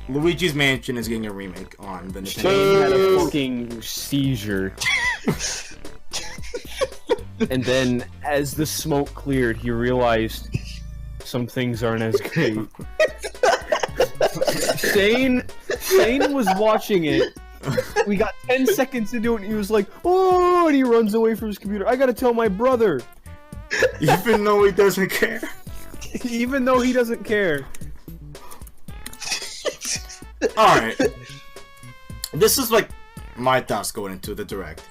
Luigi's Mansion is getting a remake on the Nintendo. Shane had a fucking seizure. And then, as the smoke cleared, he realized some things aren't as great. Shane was watching it. We got 10 seconds into it, and he was like, "Oh!" and he runs away from his computer. I gotta tell my brother. Even though he doesn't care. Even though he doesn't care. Alright. This is like my thoughts going into the direct.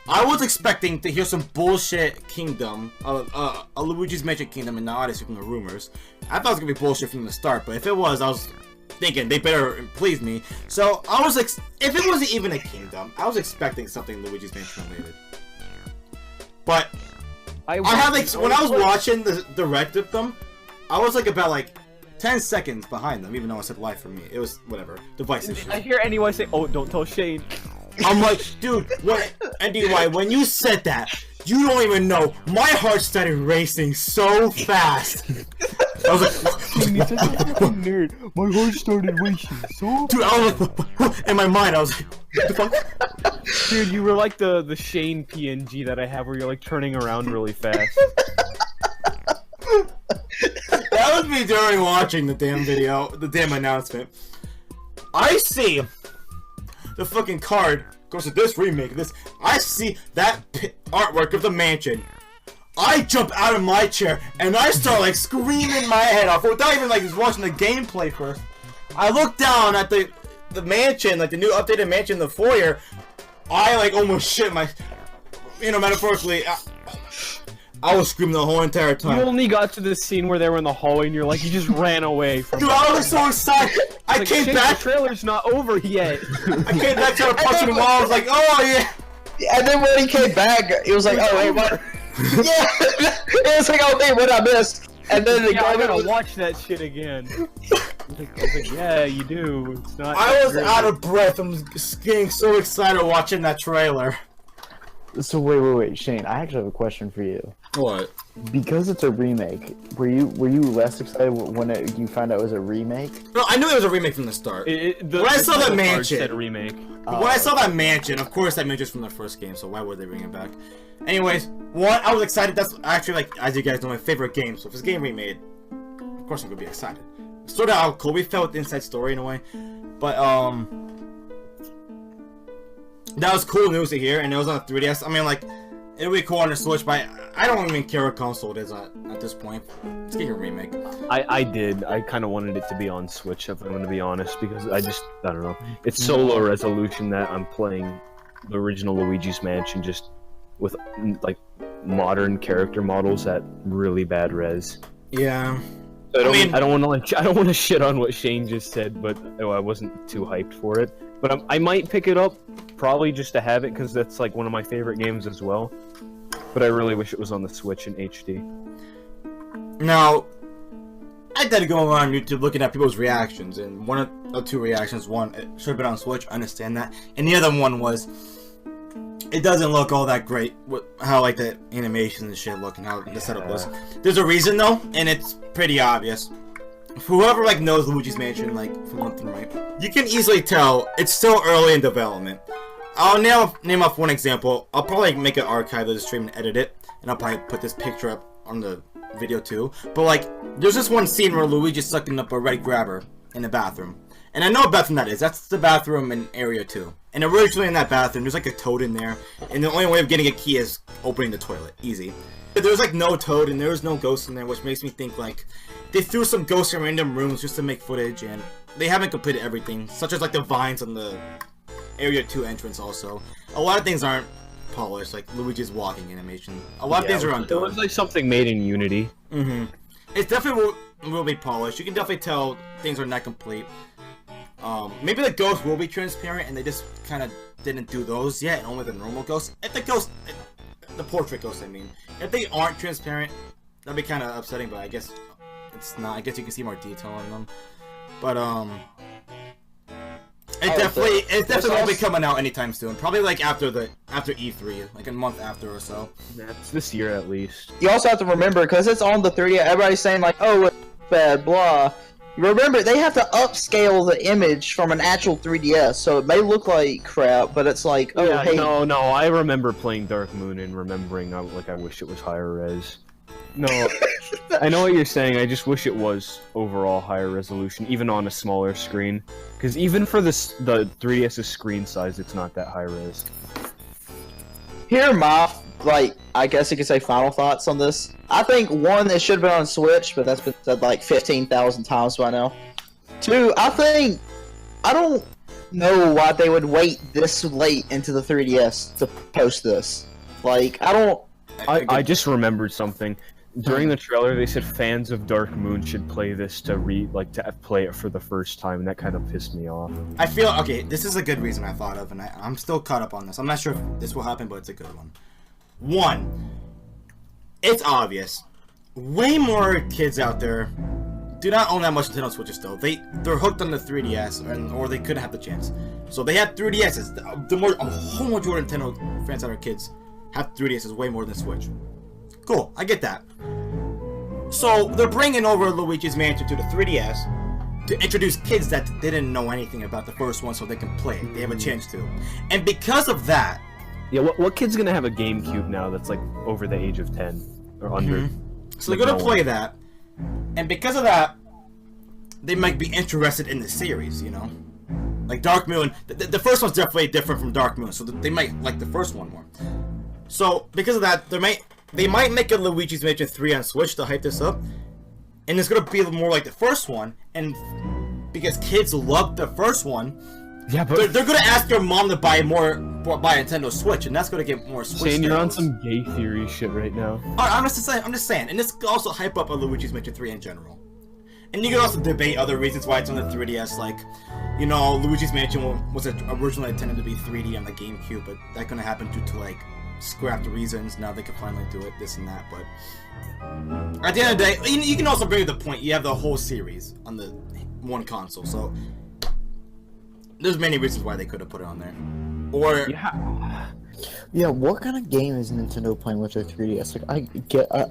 I was expecting to hear some bullshit Kingdom, a Luigi's Mansion Kingdom, and not obviously from the rumors. I thought it was gonna be bullshit from the start, but if it was, I was thinking they better please me. So I was like, if it wasn't even a Kingdom, I was expecting something Luigi's Mansion related. But I had like when I was watching the direct of them, I was like about like 10 seconds behind them, even though I said live for me. It was whatever. Device issue. I hear anyone say, "Oh, don't tell Shane." I'm like, dude, what? Ndy, when you said that, you don't even know. My heart started racing so fast. I was like, You're such a fucking nerd. My heart started racing so. Dude, I was like, in my mind, I was like, what the fuck? Dude, you were like the Shane PNG that I have, where you're like turning around really fast. That was me during watching the damn video, the damn announcement. I see the fucking card goes to this remake. This I see that artwork of the mansion. I jump out of my chair and I start like screaming my head off without even like watching the gameplay first. I look down at the mansion, like the new updated mansion in the foyer. I like almost shit my, metaphorically. I was screaming the whole entire time. You only got to the scene where they were in the hallway and you're like, you just ran away from. Dude, I was so excited. I like, came back. The trailer's not over yet. I came back, started punching the wall. I was like, oh yeah. And then when he came back, he was like, oh wait, what? Yeah. It was like, oh wait, what I missed? And then the guy I gotta watch that shit again. I was like, yeah, you do. It's not. I was out of breath. I'm getting so excited watching that trailer. So wait, Shane. I actually have a question for you. What? Because it's a remake, were you less excited when you found out it was a remake? No, I knew it was a remake from the start. When I saw that mansion, said remake. When I saw that mansion, of course that mansion's from the first game, so why would they bring it back? Anyways, one, I was excited. That's actually, like, as you guys know, my favorite game. So if this game remade, of course I'm gonna be excited. Sort of how Colby felt with the Inside Story in a way, but that was cool news to hear, and it was on the 3DS. I mean, like, it'll be cool on the Switch, but I don't even care what console it is at this point. It's getting a remake. I did. I kind of wanted it to be on Switch, if I'm going to be honest, because I don't know. It's so low resolution that I'm playing the original Luigi's Mansion just with, like, modern character models at really bad res. Yeah. So I don't want to shit on what Shane just said, but I wasn't too hyped for it. But I might pick it up, probably just to have it, because that's like one of my favorite games as well. But I really wish it was on the Switch in HD. Now, I did go around YouTube looking at people's reactions, and one of the two reactions, one, it should have been on Switch, I understand that, and the other one was, it doesn't look all that great, how like the animations and shit look, and how the setup was. There's a reason though, and it's pretty obvious. Whoever like knows Luigi's Mansion like from left and right, you can easily tell it's still early in development. I'll name off one example. I'll probably make an archive of the stream and edit it, and I'll probably put this picture up on the video too. But like, there's this one scene where Luigi's sucking up a red grabber in the bathroom, and I know what bathroom that is. That's the bathroom in Area 2. And originally in that bathroom, there's like a toad in there, and the only way of getting a key is opening the toilet. Easy. There's like no toad, and there's no ghost in there, which makes me think like they threw some ghosts in random rooms just to make footage, and they haven't completed everything, such as like the vines on the Area 2 entrance also. A lot of things aren't polished, like Luigi's walking animation. A lot of things are undone. It looks like something made in Unity. Mm-hmm. It definitely will be polished. You can definitely tell things are not complete. Maybe the ghosts will be transparent, and they just kind of didn't do those yet, and only the normal ghosts. If the ghost, the portrait ghosts, I mean, if they aren't transparent, that'd be kind of upsetting. But I guess it's not. I guess you can see more detail on them. But it definitely won't be coming out anytime soon. Probably like after E3, like a month after or so. That's this year at least. You also have to remember, because it's on the 3D, everybody's saying like, oh, it's bad, blah. Remember, they have to upscale the image from an actual 3DS, so it may look like crap, but it's like, oh, Yeah, hey. no, I remember playing Dark Moon and remembering, like, I wish it was higher res. No, I know what you're saying, I just wish it was overall higher resolution, even on a smaller screen. Because even for the 3DS's screen size, it's not that high res. Here are my, like, I guess you could say final thoughts on this. I think, one, it should have been on Switch, but that's been said like 15,000 times by now. Two, I don't know why they would wait this late into the 3DS to post this. Like, I just remembered something. During the trailer, they said fans of Dark Moon should play this to play it for the first time, and that kind of pissed me off. I feel, okay, this is a good reason I thought of, and I'm still caught up on this. I'm not sure if this will happen, but it's a good one. One, it's obvious. Way more kids out there do not own that much Nintendo Switches still. They're hooked on the 3DS, or they couldn't have the chance. So they have 3DSs. A whole majority of Nintendo fans that are kids have 3DSs way more than Switch. Cool, I get that. So they're bringing over Luigi's Mansion to the 3DS to introduce kids that didn't know anything about the first one, so they can play it. They have a chance to. And because of that, yeah, what kid's gonna have a GameCube now that's like over the age of 10 or under? So they're gonna play that, and because of that, they might be interested in the series, you know? Like Dark Moon, the first one's definitely different from Dark Moon, so they might like the first one more. So because of that, they might make a Luigi's Mansion 3 on Switch to hype this up, and it's gonna be more like the first one, and because kids love the first one, yeah, but they're gonna ask their mom to buy a Nintendo Switch, and that's gonna get more Switch. Shane, you're on some gay theory shit right now. I'm just saying, and this could also hype up a Luigi's Mansion 3 in general. And you can also debate other reasons why it's on the 3DS, like, you know, Luigi's Mansion was originally intended to be 3D on the GameCube, but that couldn't happen due to, like, scrapped reasons. Now they can finally do it, this and that, but at the end of the day, you can also bring up the point, you have the whole series on the one console, so there's many reasons why they could have put it on there. Or yeah, what kind of game is Nintendo playing with their 3DS? Like,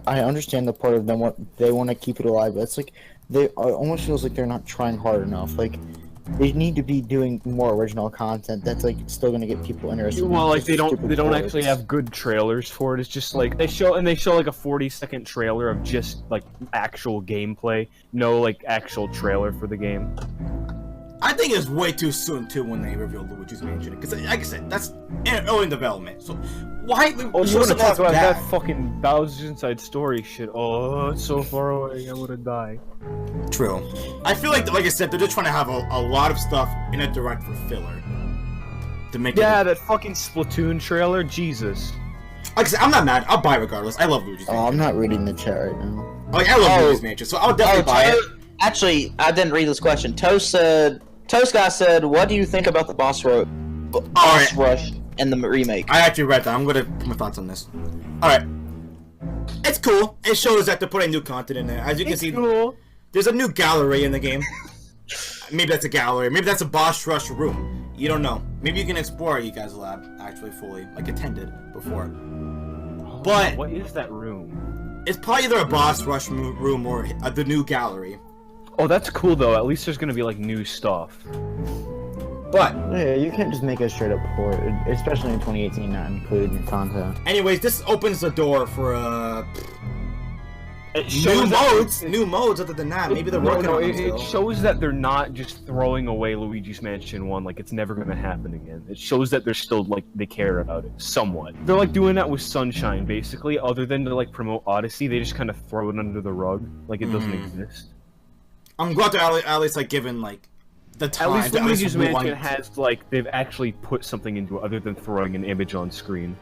I understand the part of them they want to keep it alive, but it's like it almost feels like they're not trying hard enough. Like, they need to be doing more original content that's like still gonna get people interested. Well, like they don't ports. actually have good trailers for it. It's just like they show like a 40-second trailer of just like actual gameplay, no like actual trailer for the game. I think it's way too soon too when they reveal Luigi's Mansion, because like I said, that's early in development. So why? Oh, you want to talk about that fucking Bowser's Inside Story shit? Oh, it's so far away, I would die. True. I feel like I said, they're just trying to have a lot of stuff in a direct for filler to make. Yeah, that fucking Splatoon trailer, Jesus. Like I said, I'm not mad. I'll buy regardless. I love Luigi's Mansion. Oh, I'm not reading the chat right now. Like I love Luigi's Mansion, so I'll definitely buy it. Actually, I didn't read this question. Toast guy said, "What do you think about the boss rush in the remake?" I actually read that. I'm gonna put my thoughts on this. All right, it's cool. It shows that they're putting new content in there. As you can see, cool. There's a new gallery in the game. Maybe that's a gallery. Maybe that's a boss rush room. You don't know. Maybe you can explore you guys' lab actually fully, like attended before. But what is that room? It's probably either a boss rush room or the new gallery. Oh, that's cool though. At least there's gonna be like new stuff. But yeah, you can't just make a straight up port, especially in 2018, not included in content. Anyways, this opens the door for new modes. Other than that, maybe they're working on it. It shows that they're not just throwing away Luigi's Mansion 1 like it's never gonna happen again. It shows that they're still like they care about it somewhat. They're like doing that with Sunshine basically. Other than to like promote Odyssey, they just kind of throw it under the rug like it doesn't exist. I'm glad they're at least like given like the time. At least Luigi's Mansion has like they've actually put something into it other than throwing an image on screen.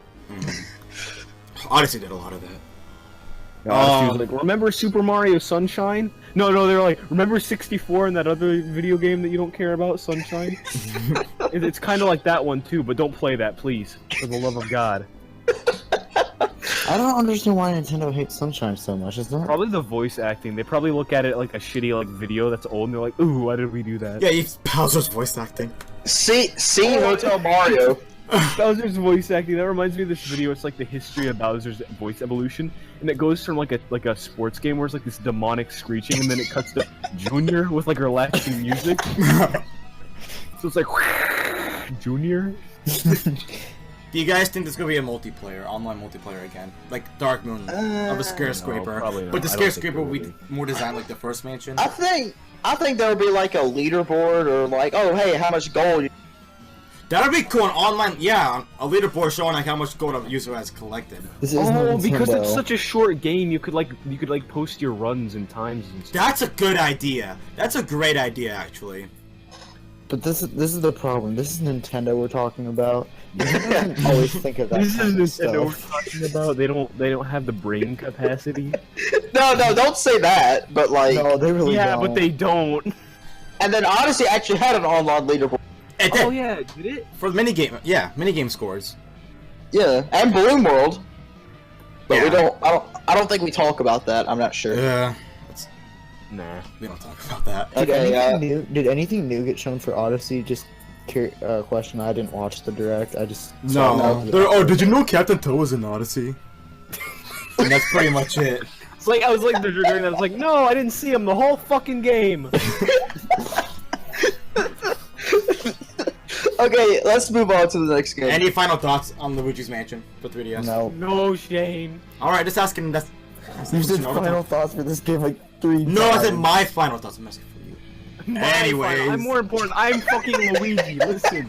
Odyssey did a lot of that. Odyssey was like, remember Super Mario Sunshine? No, they're like, remember 64 and that other video game that you don't care about, Sunshine? It's kind of like that one too, but don't play that, please, for the love of God. I don't understand why Nintendo hates Sunshine so much. Is that probably the voice acting? They probably look at it like a shitty like video that's old, and they're like, "Ooh, why did we do that?" Yeah, it's Bowser's voice acting. See, Hotel Mario. Bowser's voice acting. That reminds me of this video. It's like the history of Bowser's voice evolution, and it goes from like a sports game where it's like this demonic screeching, and then it cuts to Junior with like relaxing music. So it's like Junior. Do you guys think there's gonna be a multiplayer, online multiplayer again, like Dark Moon of a Skyscraper? No, probably not. But the I don't think Skyscraper there will will be be. more designed like the first mansion. I think there would be like a leaderboard or like, oh hey, how much gold? That would be cool. An online, yeah, a leaderboard showing like how much gold a user has collected. This is Oh, because Nintendo. it's such a short game, you could post your runs and times and stuff. That's a good idea. That's a great idea, actually. But this is the problem. This is Nintendo we're talking about. Nintendo doesn't always think of that This kind of is Nintendo we're stuff. talking about. They don't have the brain capacity. No, don't say that. But like, No, they really Yeah, don't. but they don't. and then Odyssey actually had an online leaderboard. It did. Oh yeah, did it? For minigame, yeah, minigame scores. Yeah, and Balloon World. But we Yeah. don't. I don't think we talk about that. I'm not sure. Yeah, Nah. we don't talk about that. Okay, Did anything new get shown for Odyssey? Just question. I didn't watch the direct. I just No. Oh, did you know Captain Toad was in Odyssey? And that's pretty much it. It's like I was like during that. I was like, no, I didn't see him the whole fucking game. Okay, let's move on to the next game. Any final thoughts on Luigi's Mansion for 3DS? No. No shame. Alright, just asking. That's. You said final thoughts for this game like 3 No, I times. said my final thoughts. I'm asking for you. My Anyways. final- I'm more important. I'm fucking Luigi. Listen.